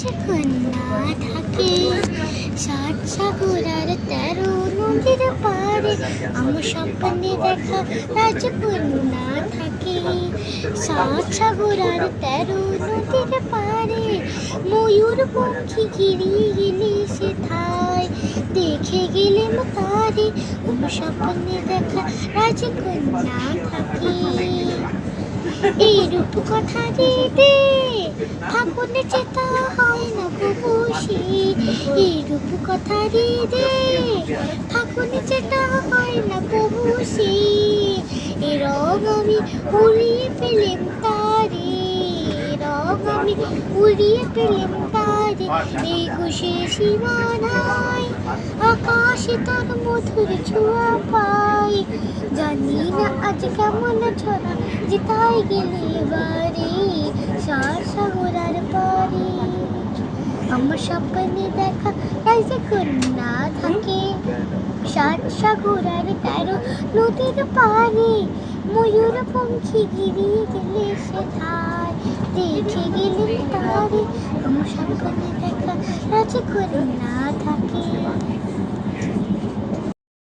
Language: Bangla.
রাজকন্যা থাকে। সাত সাগর আর 13 নদীর পারে আমার স্বপ্নে দেখা রাজকন্যা থাকে। সাত সাগর আর 13 নদীর পারে ময়ূর পঙ্খী ঘিরিয়ে গেলে সে ঠায় দেখে গেলেম তারে আমার স্বপ্নে দেখা রাজকন্যা থাকে। এই রূপ কথা দিতে ফাগুনে চেতা হয় না বসে। এই রূপ কথা দিতে ফাগুনে চেতা হয় না বসে। এ রং আমি উড়িয়ে পেলেম তারে, রং আমি উড়িয়ে পেলেম তারে। এই খুশি সীমানায় আকাশে তার মধুর ছোঁয়া পাই। জানি না আজ কেমন ছড়া যে তাই গেলে বাড়ি সাত সাগর আর পারে আমার স্বপ্নে দেখা রাজকন্যা থাকে। সাত সাগর আর 13 নদীর পারে ময়ূর পঙ্খী ঘিরিয়ে গেলে সে ঠায় দেখে গেলেন তারে আমার স্বপ্নে দেখা রাজকন্যা থাকে।